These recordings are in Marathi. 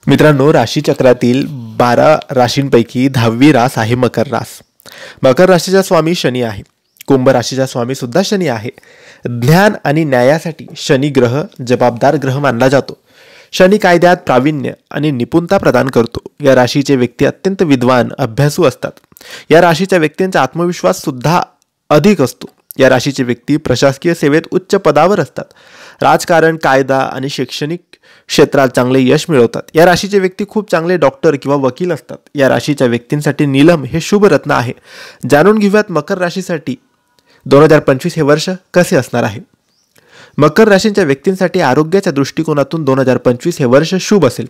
मित्रांनो, राशीचक्रातील 12 राशींपैकी 10वी रास आहे मकर रास. मकर राशीचा स्वामी शनी आहे. कुंभ राशीचा स्वामी सुद्धा शनी आहे. ज्ञान आणि न्यायासाठी शनी ग्रह जबाबदार ग्रह मानला जातो. शनी कायद्यात प्रावीण्य आणि निपुणता प्रदान करतो. या राशीचे व्यक्ती अत्यंत विद्वान, अभ्यासू असतात. या राशीच्या व्यक्तींचा आत्मविश्वास सुद्धा अधिक असतो. या राशीचे व्यक्ती प्रशासकीय सेवेत उच्च पदावर असतात. राजकारण, कायदा आणि शैक्षणिक क्षेत्रात चांगले यश मिळवतात. या राशीचे व्यक्ती खूप चांगले डॉक्टर किंवा वकील असतात. या राशीच्या व्यक्तींसाठी नीलम हे शुभ रत्न आहे. जाणून घेऊयात मकर राशीसाठी 2025 हे वर्ष कसे असणार आहे. मकर राशीच्या व्यक्तींसाठी आरोग्याच्या दृष्टिकोनातून 2025 हे वर्ष शुभ असेल.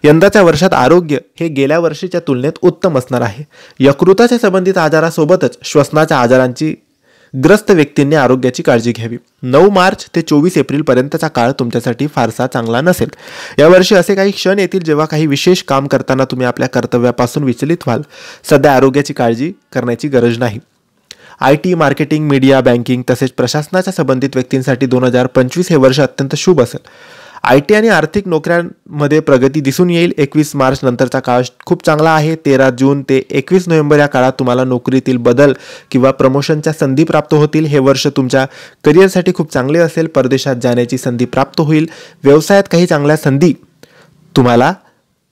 यंदाच्या वर्षात आरोग्य हे गेल्या वर्षीच्या तुलनेत उत्तम असणार आहे. यकृताच्या संबंधित आजारासोबतच श्वसनाच्या आजारांची ग्रस्त व्यक्तींनी आरोग्याची काळजी घ्यावी. 9 मार्च ते 24 एप्रिल पर्यंतचा काळ तुमच्यासाठी फारसा चांगला नसेल. यावर्षी असे काही क्षण येतील जेव्हा काही विशेष काम करताना तुम्ही आपल्या कर्तव्यापासून विचलित व्हाल. सध्या आरोग्याची काळजी करण्याची गरज नाही. IT, मार्केटिंग, मीडिया, बँकिंग तसेच प्रशासनाच्या संबंधित व्यक्तींसाठी 2025 हे वर्ष अत्यंत शुभ असेल. IT आणि आर्थिक नोकऱ्यांमध्ये प्रगती दिसून येईल. 21 मार्च नंतरचा काळ खूप चांगला आहे. 13 जून ते 21 नोव्हेंबर या काळात तुम्हाला नोकरीतील बदल किंवा प्रमोशनच्या संधी प्राप्त होतील. हे वर्ष तुमच्या करिअरसाठी खूप चांगले असेल. परदेशात जाण्याची संधी प्राप्त होईल. व्यवसायात काही चांगल्या संधी तुम्हाला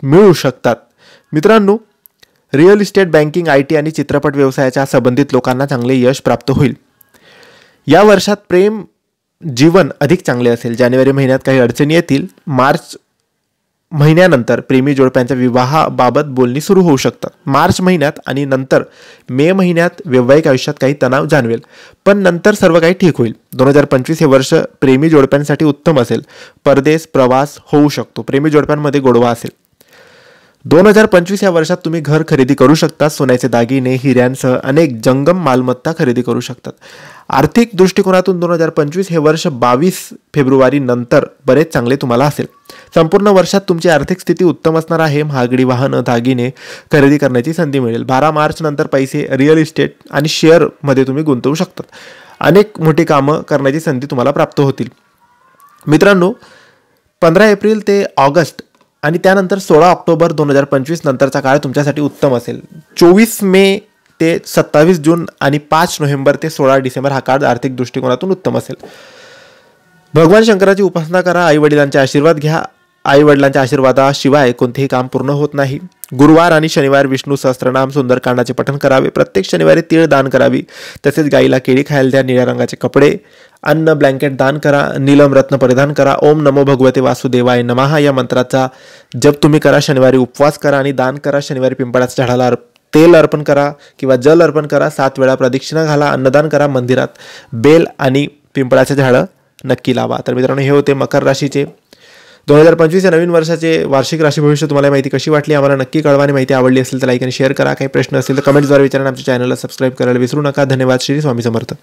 मिळू शकतात. मित्रांनो, रिअल इस्टेट, बँकिंग, IT आणि चित्रपट व्यवसायाच्या संबंधित लोकांना चांगले यश प्राप्त होईल. या वर्षात प्रेम जीवन अधिक चांगले असेल. जानेवारी महिन्यात काही अडचणी येतील. मार्च महिन्यानंतर प्रेमी जोडप्यांच्या विवाहाबाबत बोलणी सुरू होऊ शकतात. मार्च महिन्यात आणि नंतर मे महिन्यात वैवाहिक आयुष्यात काही तणाव जाणवेल, पण नंतर सर्व काही ठीक होईल. 2025 हे वर्ष प्रेमी जोडप्यांसाठी उत्तम असेल. परदेश प्रवास होऊ शकतो. प्रेमी जोडप्यांमध्ये गोडवा असेल. 2025 या वर्षात तुम्ही घर खरेदी करू शकता. सोन्याचे दागिने, हिऱ्यांसह अनेक जंगम मालमत्ता खरेदी करू शकतात. आर्थिक दृष्टिकोनातून 2025 हे वर्ष 22 फेब्रुवारी नंतर बरेच चांगले तुम्हाला असेल. संपूर्ण वर्षात तुमची आर्थिक स्थिती उत्तम असणार आहे. महागडी वाहनं, दागिने खरेदी करण्याची संधी मिळेल. 12 मार्च नंतर पैसे रिअल इस्टेट आणि शेअरमध्ये तुम्ही गुंतवू शकतात. अनेक मोठी कामं करण्याची संधी तुम्हाला प्राप्त होतील. मित्रांनो, 15 एप्रिल ते ऑगस्ट आणि त्यानंतर 16 ऑक्टोबर 2025 नंतरचा काळ तुमच्यासाठी उत्तम असेल. 24 मे ते 27 जून आणि 5 नोव्हेंबर ते 16 डिसेंबर हा काळ आर्थिक दृष्टिकोनातून उत्तम असेल. भगवान शंकराची उपासना करा. आईवडिलांचे आशीर्वाद घ्या. आईवडिलांच्या आशीर्वादाशिवाय कोणतेही काम पूर्ण होत नाही. गुरुवार आणि शनिवार विष्णू सहस्त्रनाम, सुंदरकांडाचे पठण करावे. प्रत्येक शनिवारी तीळ दान करावी. तसेच गाईला केळी खायला द्या. निळ्या रंगाचे कपडे, अन्न, ब्लँकेट दान करा. नीलम रत्न परिधान करा. ओम नमो भगवते वासुदेवाय नमः या मंत्राचा जप तुम्ही करा. शनिवारी उपवास करा आणि दान करा. शनिवारी पिंपळाच्या झाडाला तेल अर्पण करा किंवा जल अर्पण करा. 7 वेळा प्रदक्षिणा घाला. अन्नदान करा. मंदिरात बेल आणि पिंपळाचे झाडं नक्की लावा. तर मित्रांनो, हे होते मकर राशीचे 2025 या नवीन वर्षाचे वार्षिक राशी भविष्य. तुम्हाला माहिती कशी वाटली आम्हाला नक्की कळवा. आणि माहिती आवडली असेल तर लाईक आणि शेअर करा. काही प्रश्न असेल तर कमेंट्सद्वारे विचारा. आमच्या चॅनलला सबस्क्राईब करायला विसरू नका. धन्यवाद. श्री स्वामी समर्थ.